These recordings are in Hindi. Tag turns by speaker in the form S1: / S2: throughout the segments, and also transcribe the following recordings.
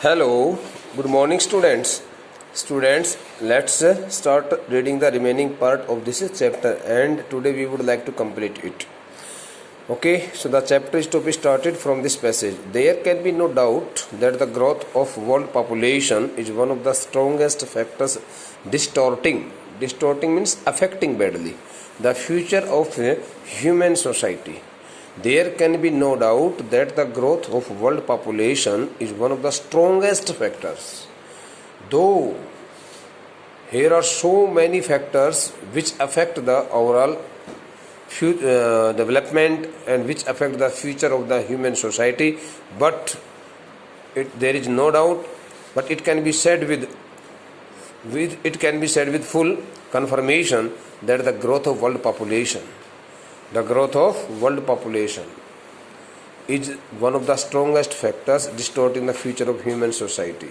S1: Hello, good morning students. Students, let's start reading the remaining part of this chapter and today we would like to complete it. Okay, so the chapter is to be started from this passage. There can be no doubt that the growth of world population is one of the strongest factors distorting means affecting badly the future of human society. There can be no doubt that the growth of world population is one of the strongest factors. Though here are so many factors which affect the overall development and which affect the future of the human society, but there is no doubt, but it can be said with full confirmation that the growth of world population is one of the strongest factors distorting the future of human society.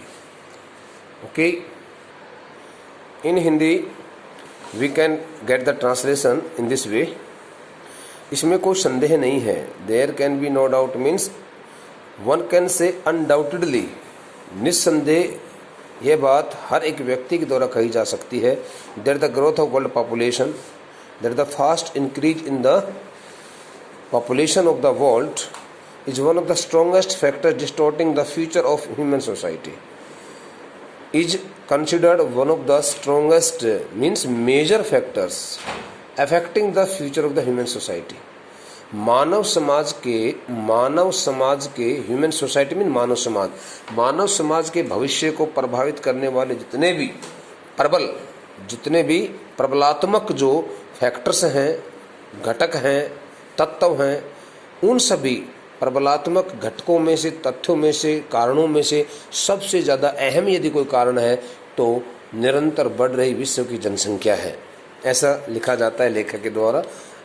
S1: Okay, in Hindi we can get the translation in this way. इसमें कोई संदेह नहीं है. There can be no doubt means one can say undoubtedly, निस्संदेह यह बात हर एक व्यक्ति के द्वारा कही जा सकती है, that the growth of world population, that the fast increase in the population of the world is one of the strongest factors distorting the future of human society, is considered one of the strongest means major factors affecting the future of the human society. मानव समाज के ह्यूमन सोसाइटी मीन मानव समाज के भविष्य को प्रभावित करने वाले जितने भी प्रबलात्मक जो फैक्टर्स हैं, घटक हैं, तत्व हैं, उन सभी प्रबलात्मक घटकों में से, तथ्यों में से, कारणों में से सबसे ज़्यादा अहम यदि कोई कारण है तो निरंतर बढ़ रही विश्व की जनसंख्या है. ऐसा लिखा जाता है लेखक के द्वारा.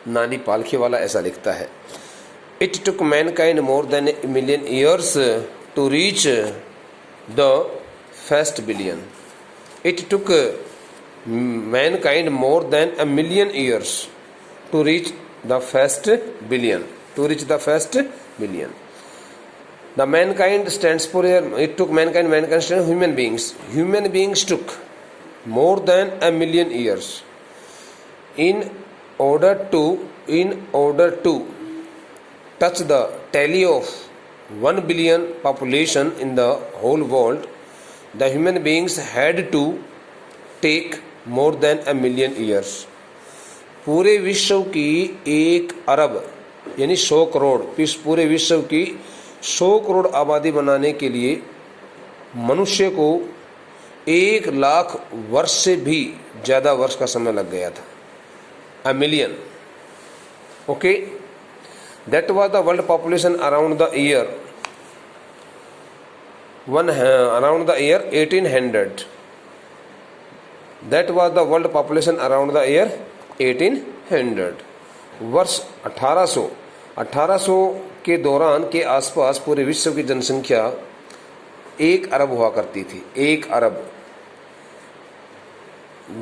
S1: नानी पालखीवाला ऐसा लिखता है. It took mankind more than a million years to reach the first billion. It took mankind more than a million years to reach the first billion. The mankind stands for here. It took mankind stands for human beings. Human beings took more than a million years in order to touch the tally of 1 billion population in the whole world. The human beings had to take more than a million years. पूरे विश्व की 1 अरब यानी 100 करोड़, पूरे विश्व की 100 करोड़ आबादी बनाने के लिए मनुष्य को 1 लाख वर्ष से भी ज़्यादा वर्ष का समय लग गया था. A million. Okay, that was the world population around the year 1800. That was the world population around the year 1800. वर्ष 1800 के दौरान के आसपास पूरे विश्व की जनसंख्या 1 अरब हुआ करती थी. 1 अरब.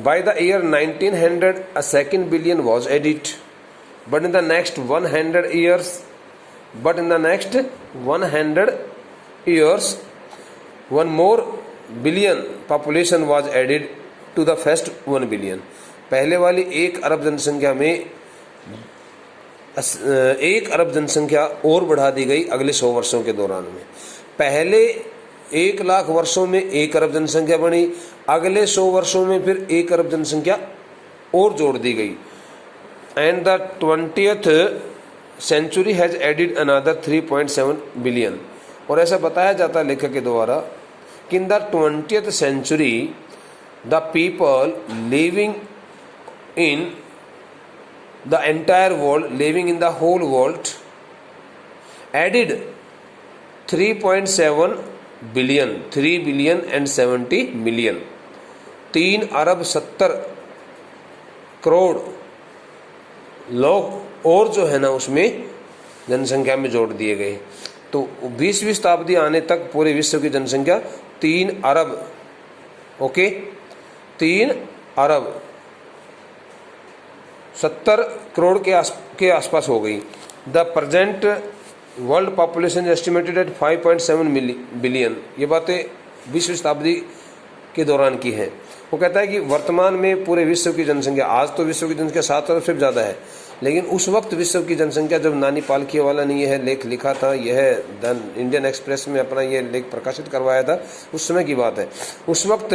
S1: By the year 1900 a second billion was added, but in the next 100 years one more billion population was added to the first 1 billion. पहले वाली 1 अरब जनसंख्या में 1 अरब जनसंख्या और बढ़ा दी गई अगले 100 वर्षों के दौरान में. पहले 1 लाख वर्षों में 1 अरब जनसंख्या बनी, अगले 100 वर्षों में फिर 1 अरब जनसंख्या और जोड़ दी गई. And the 20th century has added another 3.7 billion. और ऐसा बताया जाता है लेखक के द्वारा कि in the 20th century the people living in the entire world, living in the whole world, added 3.7 billion, 3 billion and 70 million. 3 अरब 70 करोड़ लोग और जो है ना उसमें जनसंख्या में जोड़ दिए गए. तो 20वीं शताब्दी आने तक पूरे विश्व की जनसंख्या 3 अरब 3 अरब 70 करोड़ के आसपास हो गई. The present world population estimated at 5.7 billion. ये बातें 20वीं शताब्दी के दौरान की है। वो कहता है कि वर्तमान में पूरे विश्व की जनसंख्या, आज तो विश्व की जनसंख्या 7 अरब से ज़्यादा है, लेकिन उस वक्त विश्व की जनसंख्या, जब नानी पालखी वाला ने यह लेख लिखा था, यह द इंडियन एक्सप्रेस में अपना यह लेख प्रकाशित करवाया था, उस समय की बात है। उस वक्त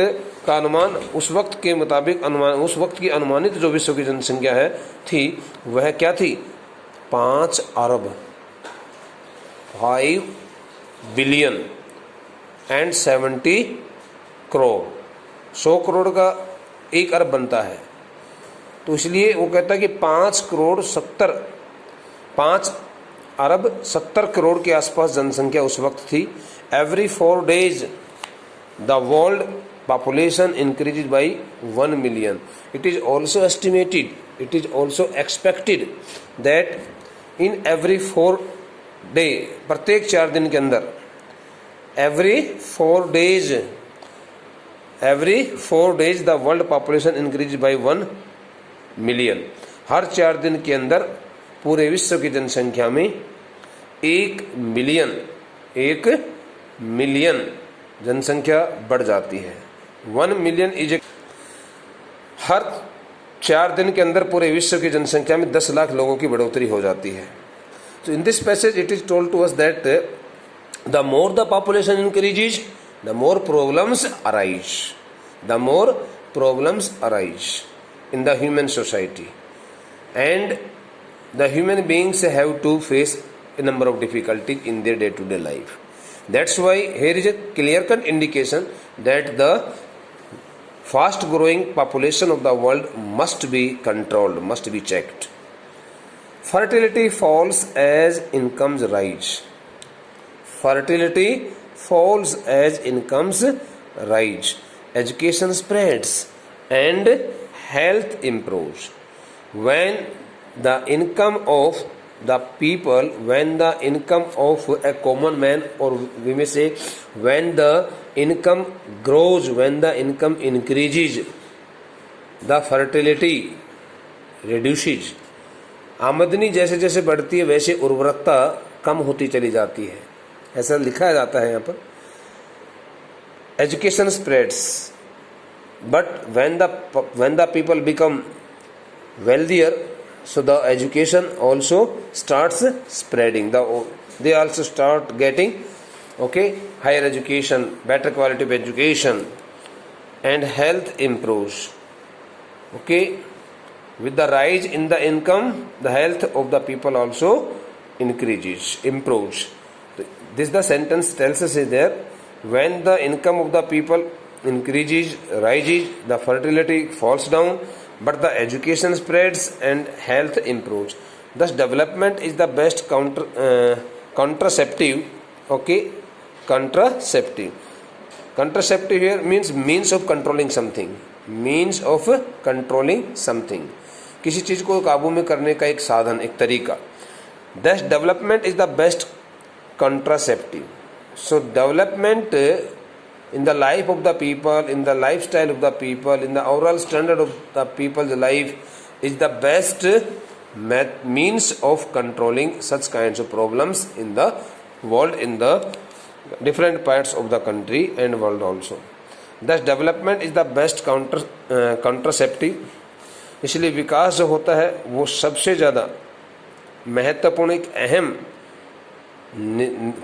S1: का अनुमान, उस वक्त के मुताबिक अनुमान, उस वक्त की अनुमानित जो विश्व की जनसंख्या है थी, वह क्या थी? 5 अरब 5 बिलियन एंड 70 करोड़। 100 करोड़ का 1 अरब बनता है, तो इसलिए वो कहता है कि 5 अरब 70 करोड़ के आसपास जनसंख्या उस वक्त थी। Every 4 days the world population increase by 1 million। It is also estimated, it is also expected that in every 4 day, प्रत्येक 4 दिन के अंदर, every 4 days the world population increase by 1 million। हर 4 दिन के अंदर पूरे विश्व की जनसंख्या में 1 मिलियन जनसंख्या बढ़ जाती है। 1 million इज, हर 4 दिन के अंदर पूरे विश्व की जनसंख्या में 10 लाख लोगों की बढ़ोतरी हो जाती है। तो in this passage it is told to us that the more the population increases, the more problems arise, the more problems arise in the human society, and the human beings have to face a number of difficulties in their day-to-day life. That's why here is a clear-cut indication that the fast growing population of the world must be controlled, must be checked. Fertility falls as incomes rise. Fertility falls as incomes rise, education spreads, and health improves. When the income of the people, when the income of a common man, or we may say when the income grows, when the income increases, the fertility reduces. आमदनी जैसे जैसे बढ़ती है वैसे उर्वरकता कम होती चली जाती है, ऐसा लिखा जाता है यहाँ पर। Education spreads, but when the people become wealthier, so the education also starts spreading, they also start getting higher education, better quality of education, and health improves. With the rise in the income, the health of the people also improves. This the sentence tells us is there, when the income of the people increases, rises, the fertility falls down, but the education spreads and health improves. Thus development is the best contraceptive. Contraceptive here means means of controlling something, किसी चीज को काबू में करने का एक साधन, एक तरीका। Thus development is the best contraceptive. So development in the life of the people, in the lifestyle of the people, in the overall standard of the people's life is the best means of controlling such kinds of problems in the world, in the different parts of the country and world also. Thus development is the best contraceptive. इसलिए विकास जो होता है वो सबसे ज़्यादा महत्वपूर्ण, एक अहम,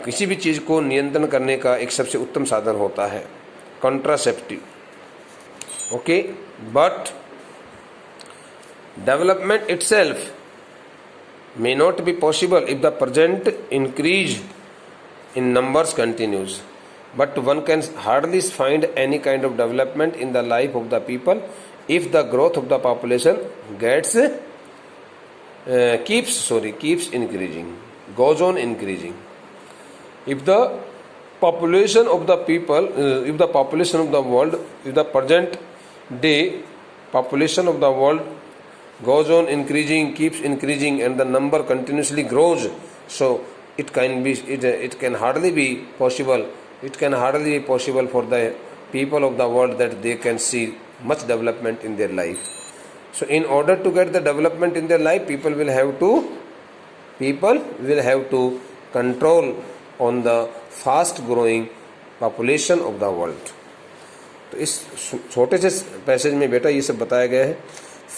S1: किसी भी चीज़ को नियंत्रण करने का एक सबसे उत्तम साधन होता है contraceptive. But development itself may not be possible if the present increase in numbers continues, but one can hardly find any kind of development in the life of the people if the growth of the population keeps increasing, goes on increasing. If the population of the people, if the population of the world, if the present day population of the world goes on increasing, keeps increasing, and the number continuously grows, so it can hardly be possible for the people of the world that they can see much development in their life. So in order to get the development in their life, people will have to control on the fast growing population of the world. तो इस छोटे से पैसेज में बेटा ये सब बताया गया है।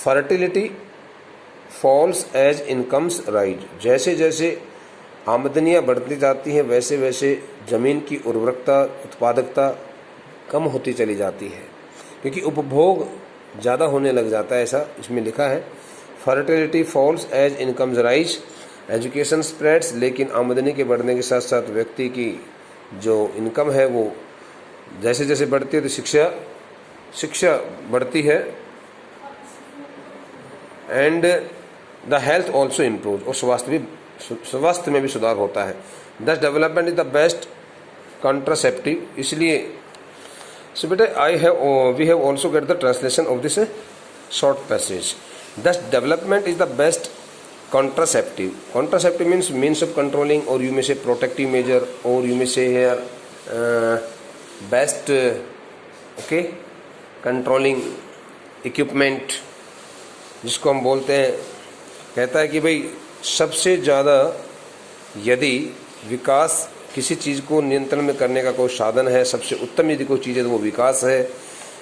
S1: Fertility falls as incomes rise, जैसे जैसे आमदनियाँ बढ़ती जाती हैं वैसे वैसे ज़मीन की उर्वरकता उत्पादकता कम होती चली जाती है, क्योंकि उपभोग ज़्यादा होने लग जाता है, ऐसा इसमें लिखा है। Fertility falls as incomes rise, education spreads, लेकिन आमदनी के बढ़ने के साथ साथ व्यक्ति की जो इनकम है वो जैसे जैसे बढ़ती है तो शिक्षा बढ़ती है। And the health also improve, और स्वास्थ्य में भी सुधार होता है। This development is the best contraceptive, इसलिए सो बेटा we have also get the translation of this short passage. This development is the best contraceptive. Contraceptive means of controlling, or you may say protective measure, or you may say here best controlling equipment, जिसको हम बोलते हैं, कहता है कि भाई सबसे ज़्यादा यदि विकास किसी चीज़ को नियंत्रण में करने का कोई साधन है, सबसे उत्तम यदि कोई चीज़ है तो वो विकास है।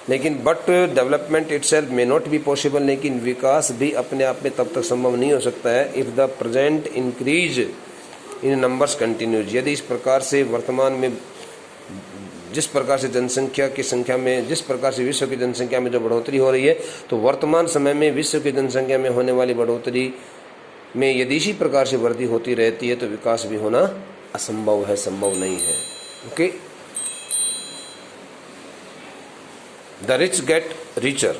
S1: लेकिन but development itself may not be possible, लेकिन विकास भी अपने आप में तब तक संभव नहीं हो सकता है if the present increase in numbers continues, यदि इस प्रकार से वर्तमान में जिस प्रकार से जनसंख्या की संख्या में, जिस प्रकार से विश्व की जनसंख्या में जो बढ़ोतरी हो रही है, तो वर्तमान समय में विश्व की जनसंख्या में होने वाली बढ़ोतरी में यदि इसी प्रकार से वृद्धि होती रहती है तो विकास भी होना असंभव है, संभव नहीं है। Okay, the rich get richer.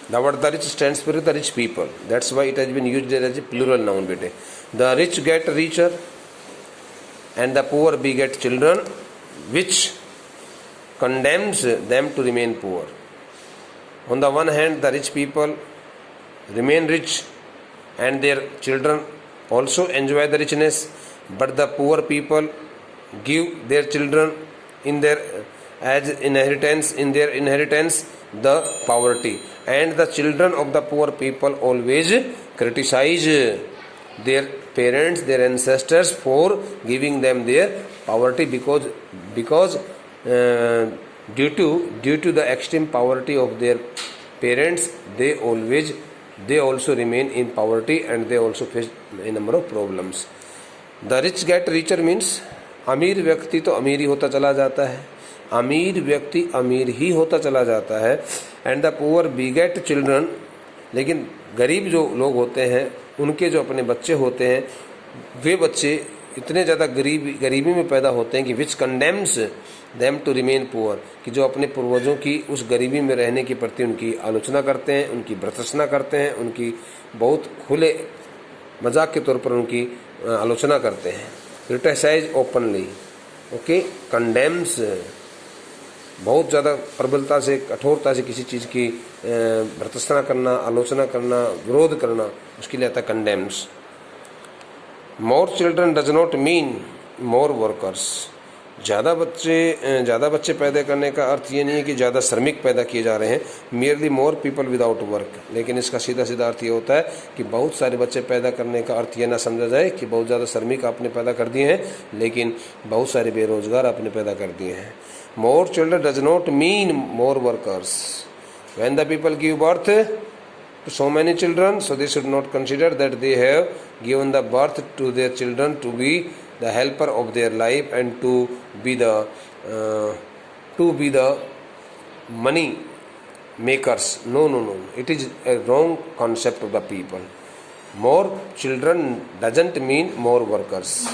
S1: The word the rich stands for the rich people. That's why it has been used as a plural noun. Bete. The rich get richer and the poor beget children, which condemns them to remain poor. On the one hand, the rich people remain rich and their children also enjoy the richness, but the poor people give their children in their as inheritance, in their inheritance, the poverty, and the children of the poor people always criticize their parents, their ancestors for giving them their poverty, because due to the extreme poverty of their parents, they also remain in poverty and they also face a number of problems. The rich get richer means अमीर व्यक्ति तो अमीर ही होता चला जाता है, अमीर व्यक्ति अमीर ही होता चला जाता है। एंड द पुअर बीगेट चिल्ड्रन, लेकिन गरीब जो लोग होते हैं उनके जो अपने बच्चे होते हैं वे बच्चे इतने ज़्यादा गरीबी में पैदा होते हैं कि which condemns them to remain poor, कि जो अपने पूर्वजों की उस गरीबी में रहने के प्रति उनकी आलोचना करते हैं, उनकी भर्त्सना करते हैं, उनकी बहुत खुले मजाक के तौर पर उनकी आलोचना करते हैं। क्रिटिसाइज ओपनली, ओके, कंडेम्स बहुत ज़्यादा प्रबलता से, कठोरता से किसी चीज़ की भर्त्सना करना, आलोचना करना, विरोध करना, उसके लिए आता है condemns. More children does not mean more workers, ज़्यादा बच्चे पैदा करने का अर्थ ये नहीं है कि ज़्यादा श्रमिक पैदा किए जा रहे हैं, merely more people without work, लेकिन इसका सीधा सीधा अर्थ ये होता है कि बहुत सारे बच्चे पैदा करने का अर्थ ये ना समझा जाए कि बहुत ज़्यादा श्रमिक आपने पैदा कर दिए हैं, लेकिन बहुत सारे बेरोजगार आपने पैदा कर दिए हैं। More children does not mean more workers, when the people give birth to so many children, so they should not consider that they have given the birth to their children to be the helper of their life and to be the money makers. No, it is a wrong concept of the people. More children doesn't mean more workers.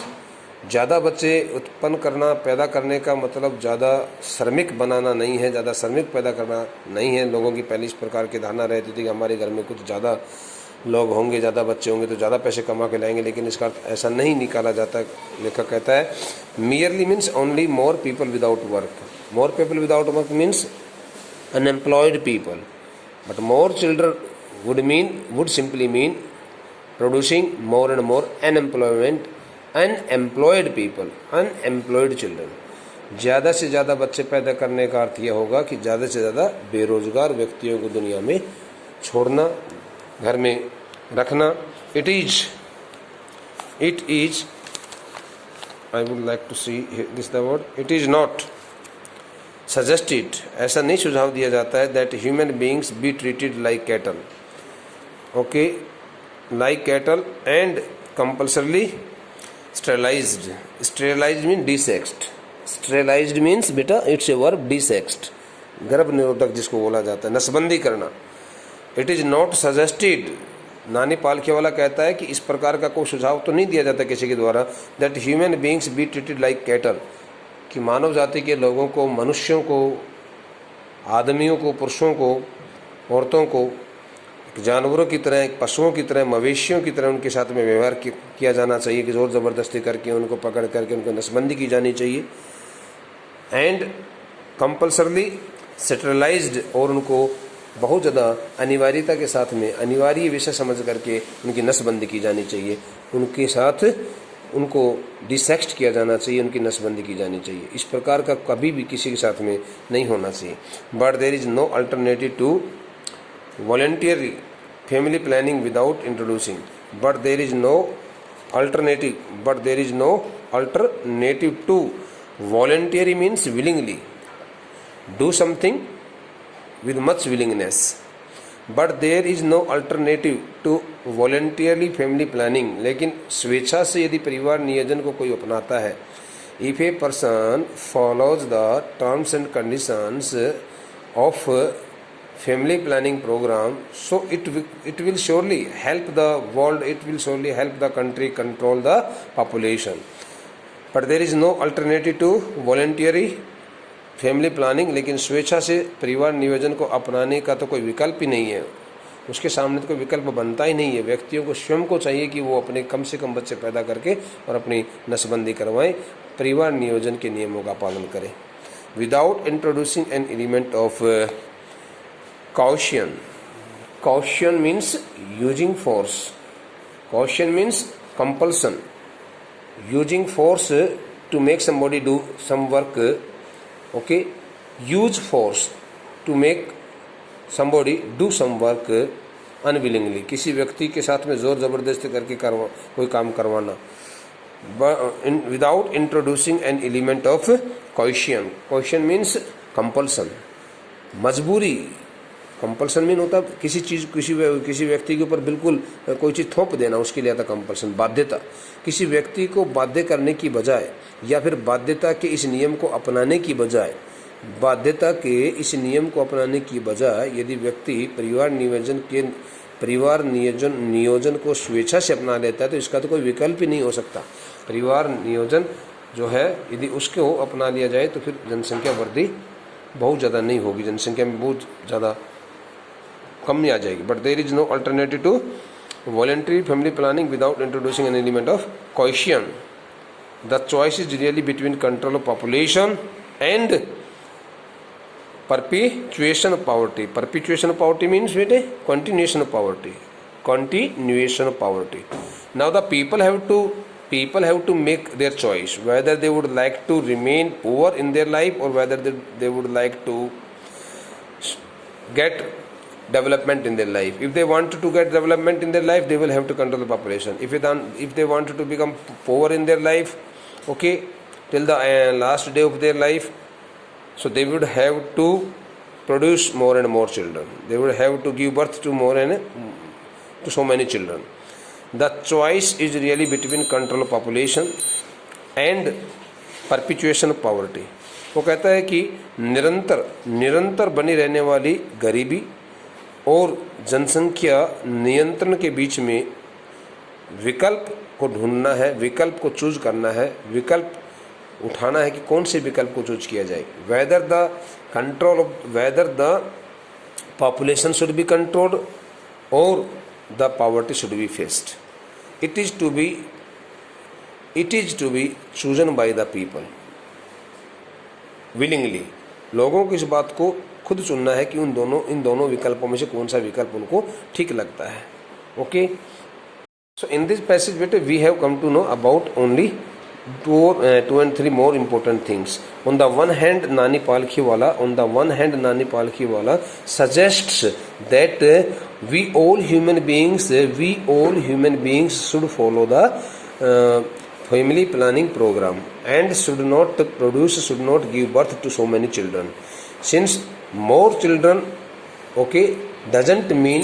S1: ज़्यादा बच्चे उत्पन्न करना, पैदा करने का मतलब ज़्यादा श्रमिक बनाना नहीं है, ज़्यादा श्रमिक पैदा करना नहीं है। लोगों की पहले इस प्रकार की धारणा रहती थी कि हमारे घर में कुछ ज़्यादा लोग होंगे, ज़्यादा बच्चे होंगे तो ज़्यादा पैसे कमा के लाएंगे, लेकिन इसका अर्थ ऐसा नहीं निकाला जाता। लेखक कहता है merely means only more people without work. More people without work means unemployed people, but more children would simply mean producing more and more unemployed people, unemployed children. ज़्यादा से ज़्यादा बच्चे पैदा करने का अर्थ यह होगा कि ज़्यादा से ज़्यादा बेरोजगार व्यक्तियों को दुनिया में छोड़ना, घर में रखना। It is I would like to see this the word. It is not suggested, ऐसा नहीं सुझाव दिया जाता है that human beings be treated like cattle. Okay, like cattle and compulsorily sterilized. Sterilized means desexed. Sterilized means बेटा it's a verb, desexed. गर्भ निरोधक जिसको बोला जाता है, नसबंदी करना. इट इज़ नॉट सजेस्टेड, नानी पालखे वाला कहता है कि इस प्रकार का कोई सुझाव तो नहीं दिया जाता किसी के द्वारा that human beings be treated like cattle, कि मानव जाति के लोगों को, मनुष्यों को, आदमियों को, पुरुषों को, औरतों को जानवरों की तरह, पशुओं की तरह, मवेशियों की तरह उनके साथ में व्यवहार किया जाना चाहिए, कि ज़ोर ज़बरदस्ती करके उनको पकड़ करके उनको नसबंदी की जानी चाहिए. एंड कंपल्सरली स्टेरिलाइज्ड, और उनको बहुत ज़्यादा अनिवार्यता के साथ में, अनिवार्य विषय समझ करके उनकी नसबंदी की जानी चाहिए, उनके साथ उनको डिसेक्ट किया जाना चाहिए, उनकी नसबंदी की जानी चाहिए. इस प्रकार का कभी भी किसी के साथ में नहीं होना चाहिए. But there is no alternative to volunteer family planning without introducing. But there is no alternative to voluntary means willingly do something with much willingness, but there is no alternative to voluntarily family planning. लेकिन स्वेच्छा से यदि परिवार नियोजन को कोई अपनाता है, if a person follows the terms and conditions of family planning program, so it will surely help the world, it will surely help the country control the population. But there is no alternative to voluntary family planning, लेकिन स्वेच्छा से परिवार नियोजन को अपनाने का तो कोई विकल्प ही नहीं है, उसके सामने तो कोई विकल्प बनता ही नहीं है. व्यक्तियों को स्वयं को चाहिए कि वो अपने कम से कम बच्चे पैदा करके और अपनी नसबंदी करवाएं, परिवार नियोजन के नियमों का पालन करें. Without introducing an element of caution. Caution means using force. Caution means compulsion. Using force to make somebody do some work. Okay, use force to make somebody do some work unwillingly. किसी व्यक्ति के साथ में जोर ज़बरदस्ती करके कोई काम करवाना. Without introducing an element of coercion. Coercion means compulsion, मजबूरी. कंपल्सन मीन होता किसी चीज़, किसी व्यक्ति के ऊपर बिल्कुल कोई चीज़ थोप देना, उसके लिए आता कंपल्सन. बाध्यता, किसी व्यक्ति को बाध्य करने की बजाय, या फिर बाध्यता के इस नियम को अपनाने की बजाय, बाध्यता के इस नियम को अपनाने की बजाय यदि व्यक्ति परिवार नियोजन को स्वेच्छा से अपना लेता है, तो इसका तो कोई विकल्प ही नहीं हो सकता. परिवार नियोजन जो है यदि उसको अपना लिया जाए तो फिर जनसंख्या वृद्धि बहुत ज़्यादा नहीं होगी, जनसंख्या में बहुत ज़्यादा कमी आ जाएगी. But there is no alternative to voluntary family planning without introducing an element of caution. The choice is really between control of population and perpetuation of poverty. Perpetuation of poverty means continuation of poverty. Continuation of poverty. Now the people have to make their choice whether they would like to remain poor in their life or whether they would like to get development in their life. If they want to get development in their life, they will have to control the population. If they want to become poor in their life, okay, till the last day of their life, so they would have to produce more and more children. They would have to give birth to to so many children. The choice is really between control of population and perpetuation of poverty. वो कहता है कि निरंतर बनी रहने वाली गरीबी और जनसंख्या नियंत्रण के बीच में विकल्प को ढूंढना है, विकल्प को चूज करना है, विकल्प उठाना है कि कौन से विकल्प को चूज किया जाए. Whether the population should be controlled और the poverty should be faced. It is to be chosen by the people willingly. लोगों को इस बात को खुद चुनना है कि इन दोनों विकल्पों में से कौन सा विकल्प उनको ठीक लगता है. Okay, so in this passage बेटे we have come to know about only two and three more important things. On the one hand, Nani Palkhiwala suggests that we all human beings should follow the family planning program and should not give birth to so many children. Since more children, okay, doesn't mean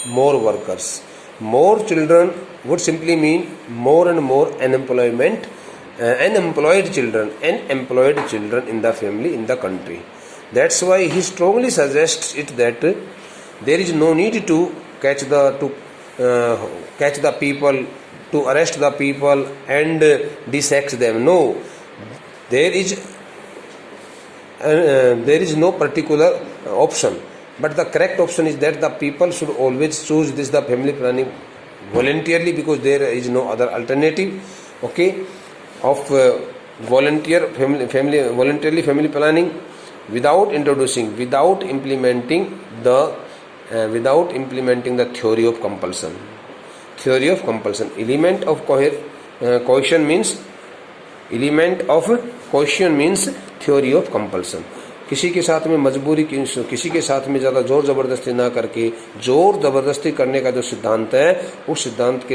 S1: more workers. More children would simply mean more and more unemployed children in the family, in the country. That's why he strongly suggests it that there is no need to catch the people, to arrest the people and desex them. No, there is no particular option, but the correct option is that the people should always choose the family planning voluntarily, because there is no other alternative, okay, of voluntarily family planning without implementing the theory of compulsion. Element of coercion means theory of compulsion. किसी के साथ में मजबूरी, किसी के साथ में ज़्यादा जोर ज़बरदस्ती ना करके, जोर ज़बरदस्ती करने का जो सिद्धांत है, उस सिद्धांत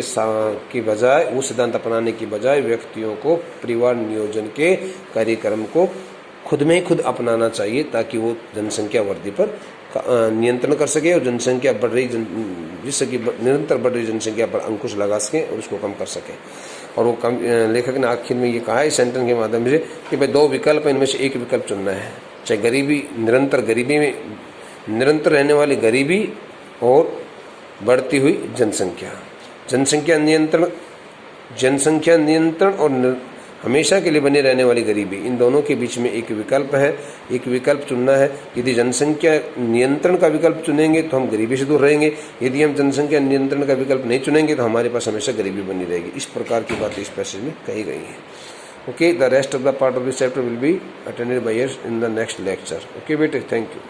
S1: की बजाय, उस सिद्धांत अपनाने की बजाय व्यक्तियों को परिवार नियोजन के कार्यक्रम को खुद में ही खुद अपनाना चाहिए, ताकि वो जनसंख्या वृद्धि पर नियंत्रण कर सके और जनसंख्या जिससे कि निरंतर बढ़ रही जनसंख्या पर अंकुश लगा सके और उसको कम कर सके। और वो लेखक ने आखिर में ये कहा है इस सेंटेंस के माध्यम से कि भाई दो विकल्प, इनमें से एक विकल्प चुनना है, चाहे निरंतर रहने वाली गरीबी और बढ़ती हुई जनसंख्या नियंत्रण और हमेशा के लिए बने रहने वाली गरीबी, इन दोनों के बीच में एक विकल्प है, एक विकल्प चुनना है। यदि जनसंख्या नियंत्रण का विकल्प चुनेंगे तो हम गरीबी से दूर रहेंगे, यदि हम जनसंख्या नियंत्रण का विकल्प नहीं चुनेंगे तो हमारे पास हमेशा गरीबी बनी रहेगी। इस प्रकार की बातें इस पैसेज में कही गई हैं। Okay, the rest of the part of this chapter will be attended by us in the next lecture. Okay बेटे, थैंक यू।